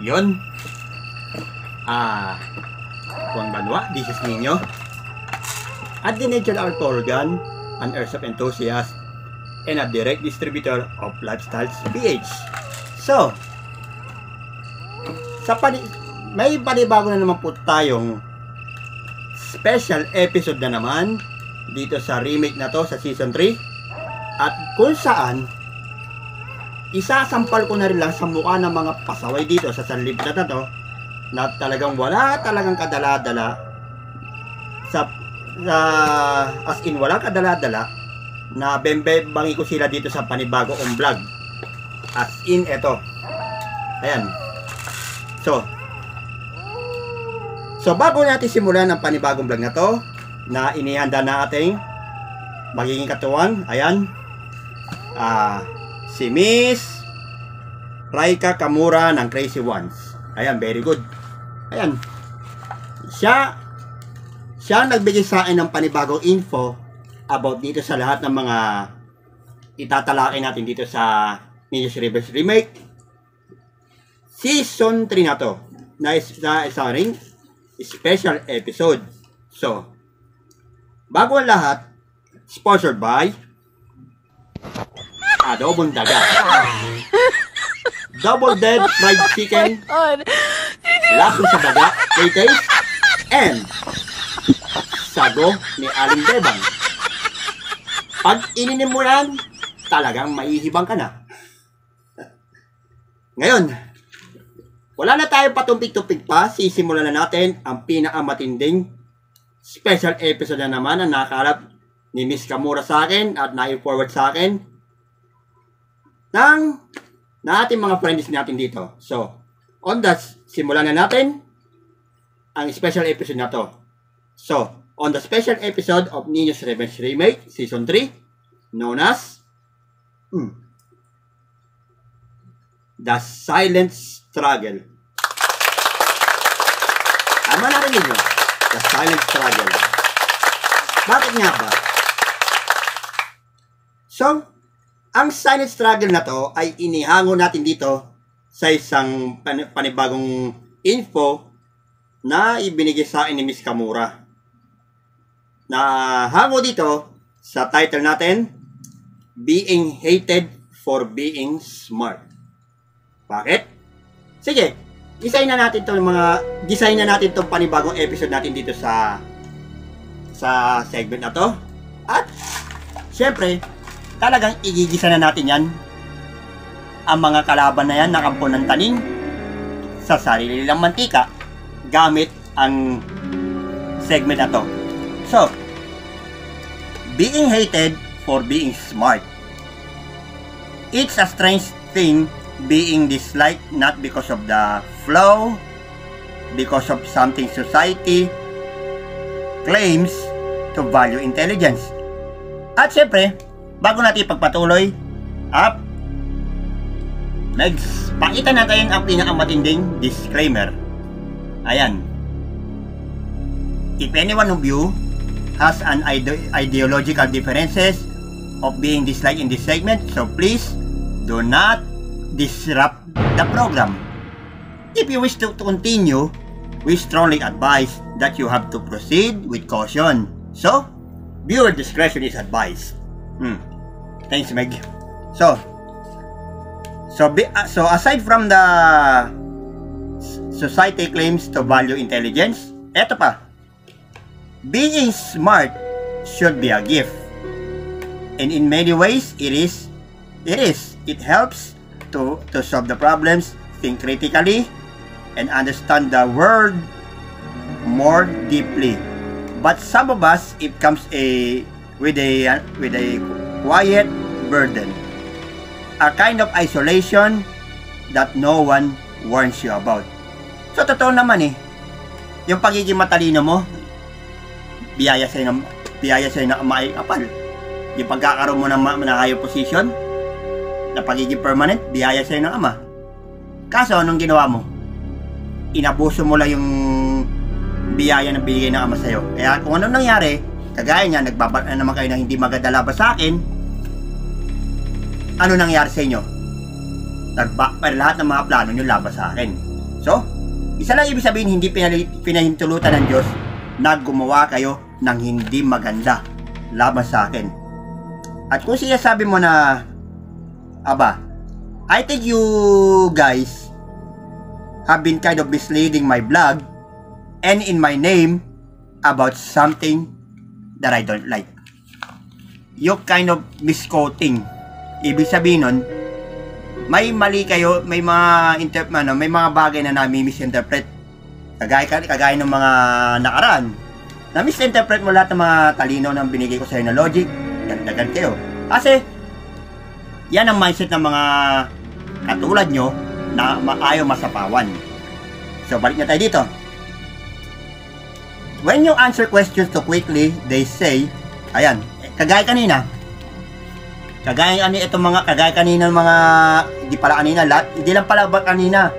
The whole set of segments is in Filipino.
yun. Juan Banwa, this is Nino. At the Nature Art Organ, an airsoft enthusiast and a direct distributor of Lifestyles PH. So, may panibago na naman po tayong special episode na naman dito sa remake na to sa season 3, at kung saan isasampal ko na rin lang sa mukha ng mga pasaway dito sa sanlib na to na talagang wala talagang kadala-dala as in wala kadala-dala na bembe-bangi ko sila dito sa panibago kong vlog. As in eto, ayan. So bago natin simulan ang panibagong vlog na to na inihanda na ating magiging katuwang, ayan, si Miss Raika Kamura ng Crazy Ones. Ayan, very good. Ayan, siya nagbigay sa akin ng panibagong info about dito sa lahat ng mga itatalakay natin dito sa Ninja's Revenge Remake Season 3 na to, na isang special episode. So, bago ang lahat, sponsored by Adobong Daga, Double Dead Fried Chicken, Laso sa Daga, Tay-Tay, and Sago ni Aling Bebang. Pag ininim mo yan, talagang maihibang ka na. Ngayon, wala na tayong patumpik-tumpik pa, sisimulan na natin ang pinakamatinding special episode na naman na nakakalap ni Miss Kamura sa akin at na-forward sa akin ng ating mga friends natin dito. So, on that, simulan na natin ang special episode na to. So, on the special episode of Ninja's Revenge Remake Season 3, known as The Silent Struggle. Tama na rin ninyo, The Silent Struggle. Bakit nga ba? So, ang Silent Struggle na to ay inihango natin dito sa isang panibagong info na ibinigay sa akin ni Miss Kamura. Na hango dito sa title natin, Being Hated for Being Smart. Bakit? Sige, design na natin itong panibagong episode natin dito sa segment na to. At syempre, talagang igigisa na natin yan, ang mga kalaban na yan na kampo ng taning sa sarili nilang mantika gamit ang segment na to. So, being hated for being smart. It's a strange thing being disliked not because of the flaw, because of something society claims to value intelligence. At syempre, bago natin ipagpatuloy, pakita natin ang pinakamatinding disclaimer. Ayan. If anyone of you has an ideological differences of being disliked in this segment, so please do not disrupt the program. If you wish to continue, we strongly advise that you have to proceed with caution. So, viewer discretion is advised. Thanks, Meg. So aside from the society claims to value intelligence, eto pa. Being smart should be a gift. And in many ways, it is. It helps to solve the problems, think critically, and understand the world more deeply. But some of us, it comes with a quiet burden, a kind of isolation that no one warns you about. So totoo naman yung pagiging matalino mo, biyaya sa'yo na maikapal. Yung pagkakaroon mo ng higher position, na pagiging permanent, biyaya sa'yo ng ama. Kaso, anong ginawa mo? Inabuso mo lang yung biyaya na binigay ng ama sa'yo. Kaya kung anong nangyari, kagaya niya, nagbabala naman kayo ng hindi maganda laban sa akin, ano nangyari sa inyo? Nag-backfire lahat ng mga plano nyo laban sa akin. So, isa lang ibig sabihin, hindi pinahintulutan ng Diyos na gumawa kayo ng hindi maganda laban sa akin. At kung sinasabi mo na, aba, I think you guys have been kind of misleading my blog and in my name about something that I don't like. You kind of misquoting. Ibig sabihin nun, may mali kayo, may mga bagay na nami-misinterpret. Kagaya ng mga nakaraan. Na-misinterpret mo lahat ng mga talino na binigay ko sa inyo na logic. Dagdagan kayo. Kasi, yan ang mindset ng mga katulad nyo na ayaw masapawan. So, balik na tayo dito. When you answer questions too quickly, they say, ayan, kagaya kanina, kagaya kanina mga, hindi lang pala ba kanina,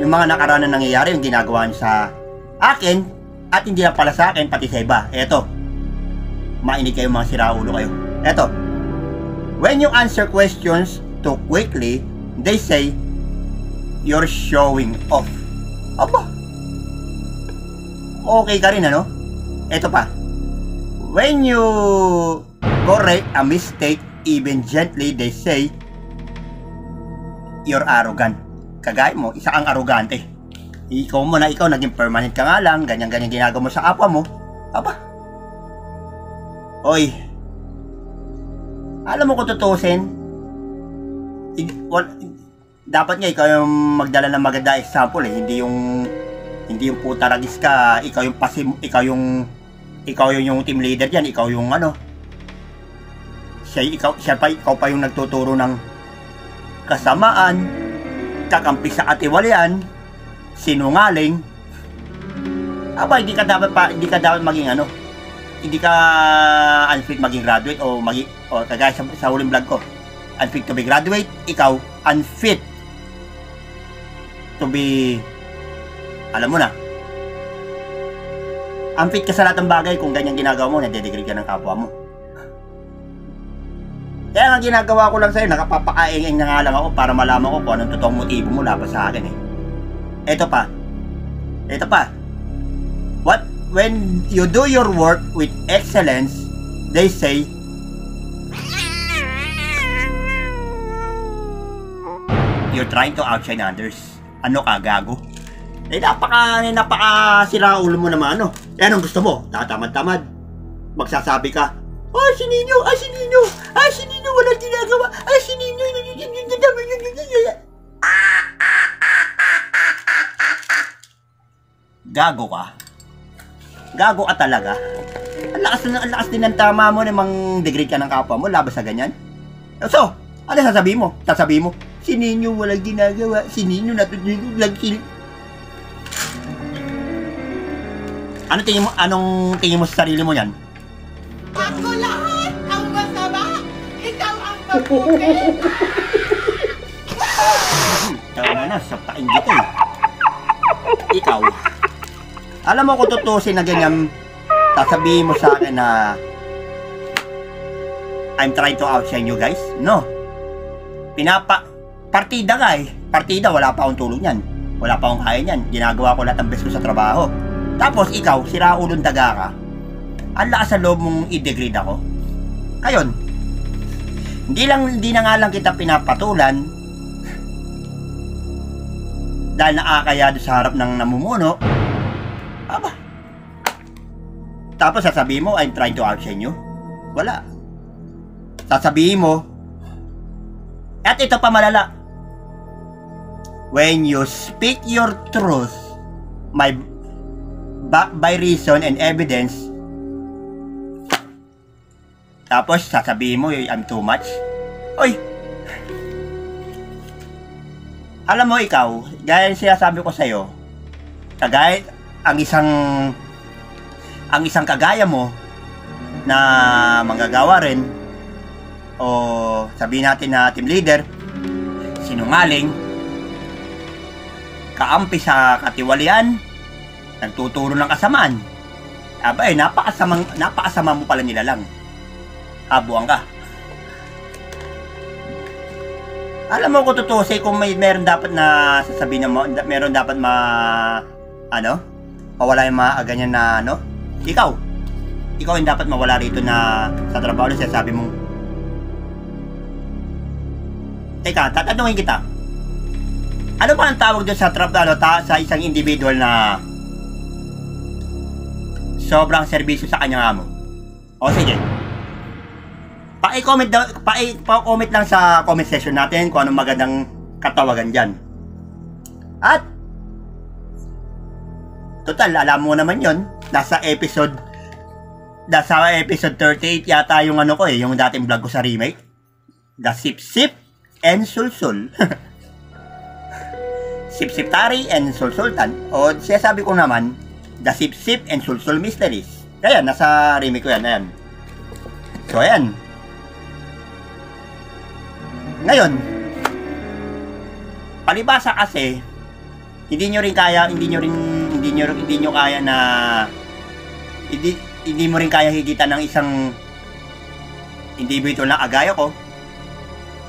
yung mga nakaraan na nangyayari, yung ginagawa sa akin, at hindi lang pala sa akin, pati sa iba. Eto, mainig kayo, mga siraulo kayo. Eto, when you answer questions too quickly, they say, you're showing off. Aba, okay ka rin, ano? Eto pa, when you correct a mistake, even gently, they say, you're arrogant. Kagaya mo, isa kang arrogante. Ikaw naging permanent ka nga lang, ganyan-ganyan ginagawa mo sa kapwa mo. Aba, oy, alam mo kung tutusin, dapat nga ikaw yung magdala ng maganda example eh, hindi yung putaragis ka, ikaw yung team leader diyan, ikaw yung ano, ikaw pa yung nagtuturo ng kasamaan, kakampi sa katiwalian, sinungaling. Aba, hindi ka dapat maging ano, hindi ka unfit maging graduate o kagaya sa huling vlog ko, unfit to be graduate, ikaw unfit to be, alam mo na, unfit ka sa lahat ng bagay kung ganyan ginagawa mo, nade-degrade ka ng kapwa mo. Kaya nga ginagawa ko lang sa'yo, nakapapakaing na nga lang ako para malaman ko kung anong totoong motibo mo laban sa akin eh. Ito pa, when you do your work with excellence, they say, you're trying to outshine others. Ano ka, gago? Eh, napaka sira ulo mo naman, ano? Eh, anong gusto mo? Tatamad-tamad. Magsasabi ka, si Nino, walang ginagawa. Si Nino, gago ka. Gago ka talaga. Ang lakas din ng tama mo, namang degrade ka ng kapwa mo, laban sa ganyan. So, ano sasabihin mo? Sasabihin mo, si Nino walang ginagawa, si Nino natutulog lang sila. Anong tingin mo sa sarili mo yan? Ako lahat ang masama, ikaw ang mabuti. Tama na, sapain dito eh. Ikaw, alam mo kung tutusin na ganyan, sasabihin mo sa akin na I'm trying to outshine you guys? No. Partida ka eh. Partida, wala pa akong tulong yan. Wala pa akong kaya yan. Ginagawa ko lahat ng best ko sa trabaho. Tapos ikaw, siraulong daga ka. Ang lakas sa loob mong i-degrade ako. Kayon, hindi na nga lang kita pinapatulan dahil nakakaya doon sa harap ng namumuno. Aba. Tapos sasabihin mo, I'm trying to outshine you. Wala. Sasabihin mo, at ito pa malala, when you speak your truth backed by reason and evidence, tapos sasabihin mo, I'm too much. Oy, alam mo ikaw, gaya sinasabi ko sa'yo, kagaya ang isang kagaya mo na manggagawa rin, o sabihin natin na team leader, sinungaling, kaampi sa katiwalian, nagtuturo ng kasamaan. Aba napakasama mo pala nila lang. Habuang ka. Alam mo kung tutusin, kung meron dapat na sasabihin mo, meron dapat mawala yung mga ganyan na ikaw yung dapat mawala rito na sa trabaho na sabi mong, teka, tatanungin kita, ano ba ang tawag doon sa sa isang individual na sobrang serbisyo sa kanyang amo? O sige, pa-comment lang sa comment section natin kung anong magandang katawagan dyan. At total, alam mo naman yon, nasa episode 38 yata yung yung dating vlog ko sa remake, The Sip Sip and Sulsul. Sip Sip Tari and Sulsultan, o siya sabi ko naman, The Sip Sip and Sulsul Mysteries. Kaya nasa remake ko yan, ayan. So ayan. Ngayon, palibasa kasi hindi nyo kaya higitan ng isang individual na agaya ko,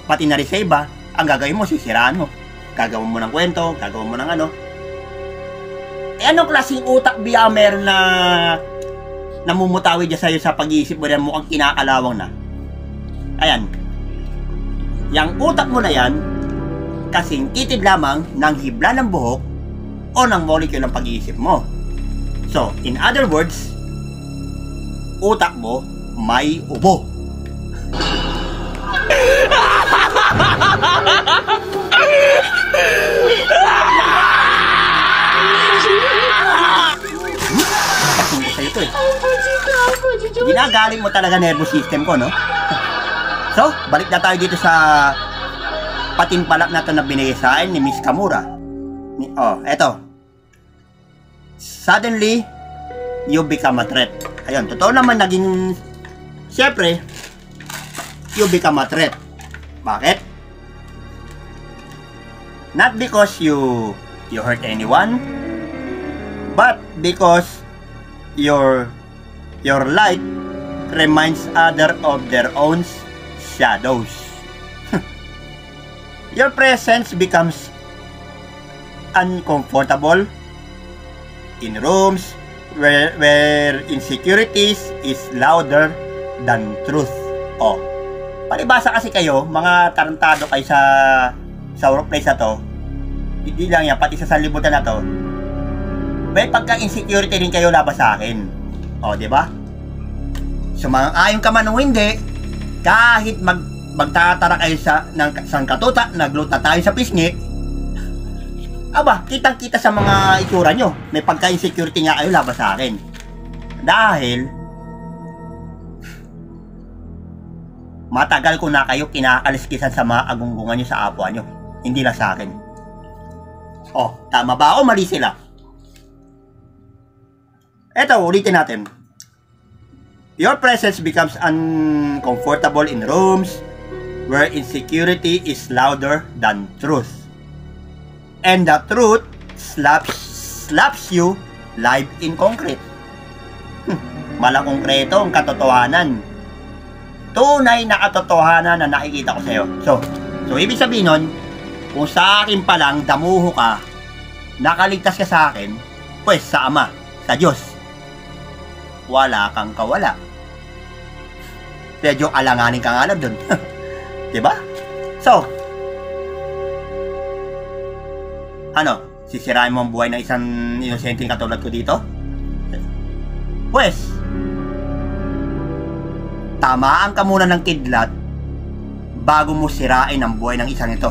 pati na rin sa iba. Ang gagawin mo, sisiraan mo, gagawin mo ng kwento, gagawin mo ng anong klaseng utak biya meron na namumutawi dyan sa'yo sa pag-iisip mo na mukhang kinakalawang na? Ayan, yang utak mo na yan, kasing kitid lamang ng hibla ng buhok o ng molecule ng pag-iisip mo. So, in other words, utak mo may ubo. Kasing ko sa'yo to eh. Ginagaling mo talaga nervous system ko, no? So, balik na tayo dito sa patimpalak na ito na binigay sa akin ni Miss Kamura. Eto. Suddenly, you become a threat. Ayun, totoo naman naging, siyempre, you become a threat. Bakit? Not because you hurt anyone, but because your light reminds other of their own shadows. Your presence becomes uncomfortable in rooms where insecurities is louder than truth. Palibasa kasi kayo, mga tarantado kayo sa workplace na to, hindi lang yan, pati sa sanlibutan na to, may pagka-insecurity rin kayo labas sa akin. Di ba? Sumang-ayon ka man o hindi, kahit magtatara kayo ng sangkatuta, nagluta tayo sa pisngi, kitang-kita sa mga itsura nyo, may pagka-insecurity nga kayo labas sa akin. Dahil matagal ko na kayo kinakaliskisan sa mga agunggungan nyo sa apwa nyo, hindi lang sa akin. Tama ba o mali sila? Eto, ulitin natin. Your presence becomes uncomfortable in rooms where insecurity is louder than truth. And the truth slaps you live in concrete. Malakongkreto ang katotohanan. Tunay na katotohanan na nakikita ko sa'yo. So ibig sabihin nun, kung sa akin pa lang damuho ka, nakaligtas ka sa akin, pues sa Ama, sa Diyos, wala kang kawala. Medyo alanganin ka nga lang dun. Diba? So, sisirain mo ang buhay ng isang inosenteng katulad ko dito? Pues, tamaan ka muna ng kidlat bago mo sirain ang buhay ng isang ito.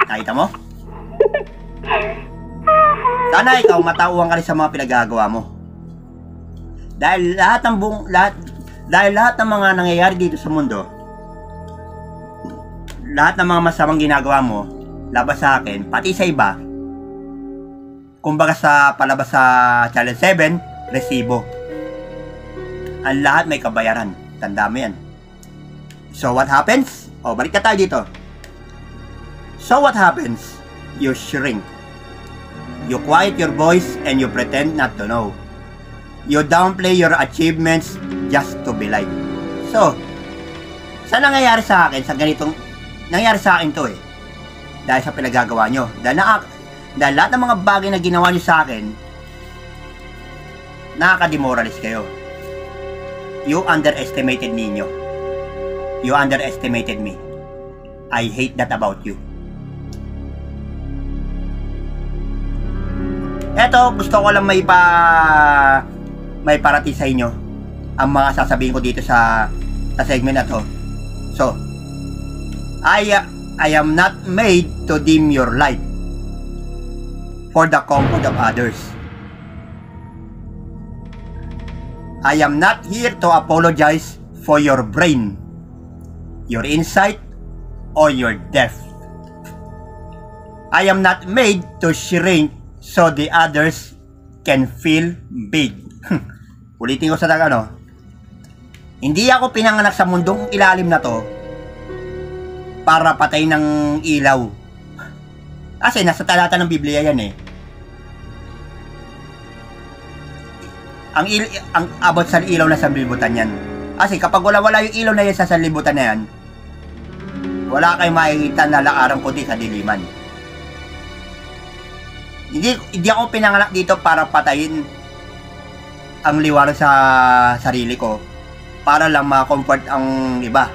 Nakita mo? Sana ikaw matauhan ka rin sa mga pinagagawa mo. Dahil lahat ng mga nangyayari dito sa mundo, lahat ng mga masamang ginagawa mo labas sa akin, pati sa iba, kumbaga sa palabas sa Channel 7, resibo. Ang lahat may kabayaran. Tanda mo yan. So what happens? Balik na tayo dito. So what happens? You shrink. You quiet your voice and you pretend not to know. You downplay your achievements just to be liked. So, saan nangyayari sa akin sa ganitong, nangyayari sa akin to eh. Dahil sa pinagagawa nyo. Dahil lahat ng mga bagay na ginawa nyo sa akin, nakaka-demoralize kayo. You underestimated ninyo. You underestimated me. I hate that about you. Eto, gusto ko lang may parating sa inyo ang mga sasabihin ko dito sa segment na to. So, I am not made to dim your light for the comfort of others. I am not here to apologize for your brain, your insight, or your depth. I am not made to shrink so the others can feel big. Ulitin ko sa ano. Hindi ako pinanganak sa mundong ilalim na to para patay ng ilaw. Kasi nasa talata ng Biblia yan eh. Ang abot sa ilaw na sanlibutan yan. Kasi kapag wala yung ilaw na yan sa sanlibutan na yan, wala kayong makikita na lakaran kundi kadiliman. Hindi ako pinanganak dito para patayin ang liwanag sa sarili ko para lang ma-comfort ang iba.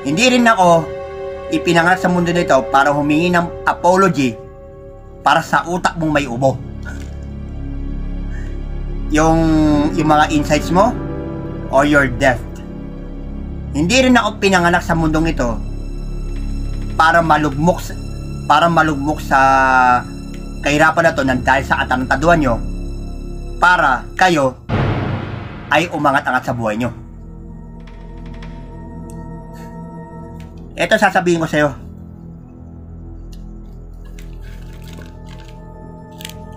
Hindi rin ako ipinanganak sa mundo nito para humingi ng apology para sa utak mong may ubo. Yung mga insights mo or your depth. Hindi rin ako pinanganak sa mundong ito para malugmok sa kahirapan na to nang dahil sa atarantaduhan nyo para kayo ay umangat-angat sa buhay nyo. Ito sasabihin ko sa'yo.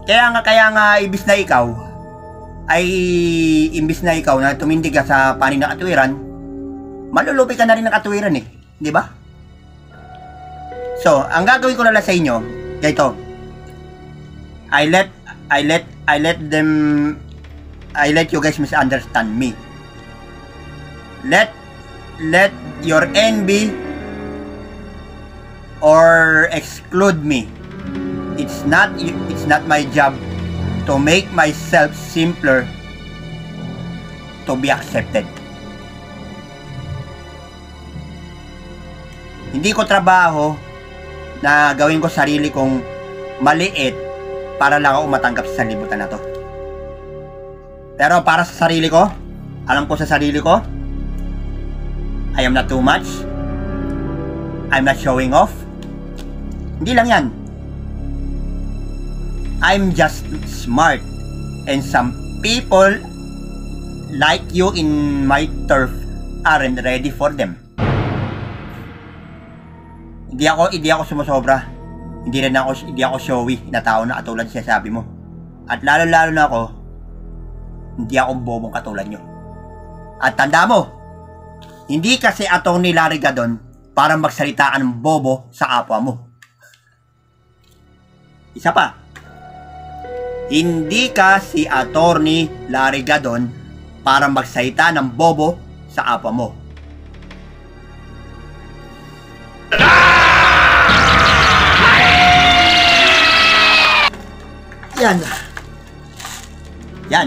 Kaya nga imbis na ikaw na tumindig ka sa panig ng katwiran, malulupi ka na rin ng katwiran eh, di ba? So, ang gagawin ko na lang sa inyo, ito. I let you guys misunderstand me. Let your envy or exclude me. It's not my job to make myself simpler to be accepted. Hindi ko trabaho na gawin ko sarili kong maliit para lang ako matanggap sa sanlibutan na to. Pero para sa sarili ko, alam ko sa sarili ko, I am not too much. I'm not showing off. Hindi lang yan. I'm just smart. And some people like you in my turf aren't ready for them. Hindi ako sumusobra. Hindi ako showy na tao na katulad siya sabi mo. At lalo na ako, hindi ako bobong katulad nyo. At tanda mo, hindi kasi Atty. Larry Gadon para magsalitaan ng bobo sa kapwa mo. Isa pa, hindi ka si Atty. Larry Gadon para magsalita ng bobo sa kapwa mo. Yan.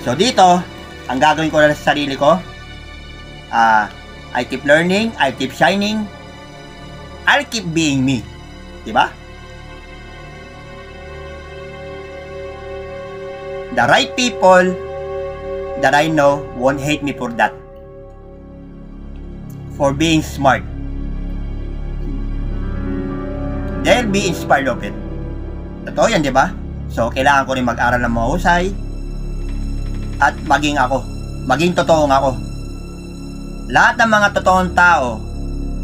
So dito, ang gagawin ko na sa sarili ko, I keep learning, I keep shining, I'll keep being me. Diba? The right people that I know won't hate me for that. For being smart. They'll be inspired of it. Totoo yan, diba? So, kailangan ko rin mag-aral ng mahusay at maging totoong ako. Lahat ng mga totoong tao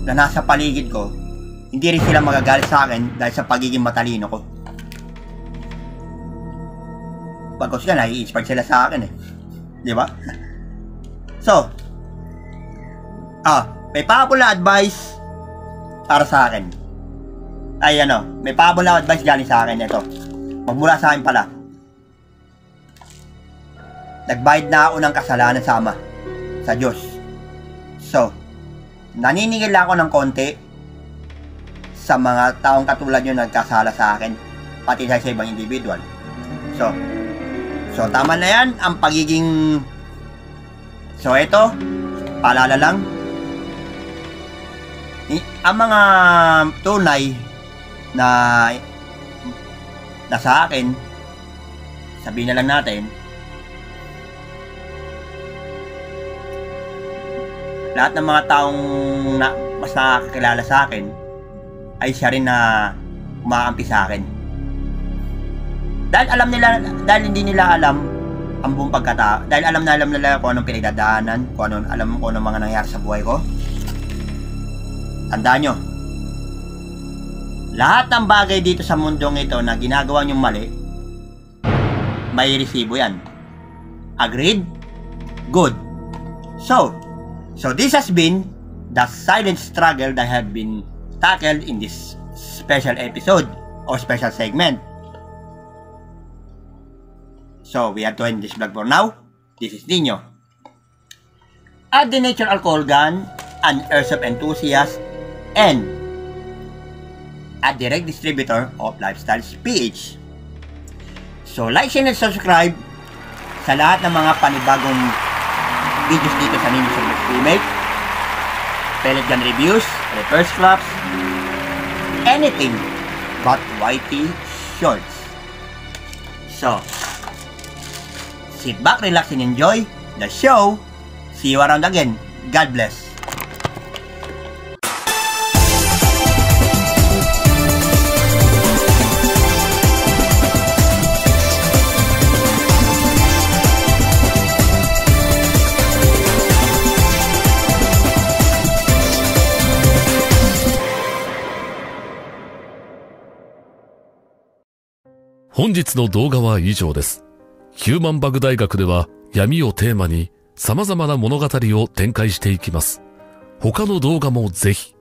na nasa paligid ko, hindi rin sila magagalit sa akin dahil sa pagiging matalino ko. Pagkos ka, nai-inspired sila sa akin eh. Diba? So, may powerful na advice para sa akin. Ay may pahabol na advice galing sa akin. Ito. Magmula sa akin pala. Nagbayad na ako ng kasalanan sa Ama. Sa Diyos. So, naniningil ako ng konti sa mga taong katulad nyo nagkasala sa akin. Pati sa ibang individual. So tama na yan. Ang pagiging... So, ito. Paalala lang. Ang mga tunay na sa akin, sabihin na lang natin, lahat ng mga taong mas nakakakilala sa akin ay siya rin na umaampi sa akin. Dahil hindi nila alam ang buong pagkatao, dahil alam nila kung anong pinagdadaanan, kung anong mga nangyari sa buhay ko. Tandaan nyo, lahat ng bagay dito sa mundong ito na ginagawa nyong mali, may resibo yan. Agreed? Good. So this has been the silent struggle that have been tackled in this special episode or special segment. So, we have to end this vlog for now. This is Nino. A denatured alcohol gun, an airsoft enthusiast, and a direct distributor of Lifestyles PH. So, like, share, and subscribe sa lahat ng mga panibagong videos dito sa Nino Service Remake, pellet gun reviews, reverse flaps, anything but YT shorts. So, sit back, relax, and enjoy the show. See you around again. God bless.本日の動画は以上です。ヒューマンバグ大学では闇をテーマに様々な物語を展開していきます。他の動画もぜひ。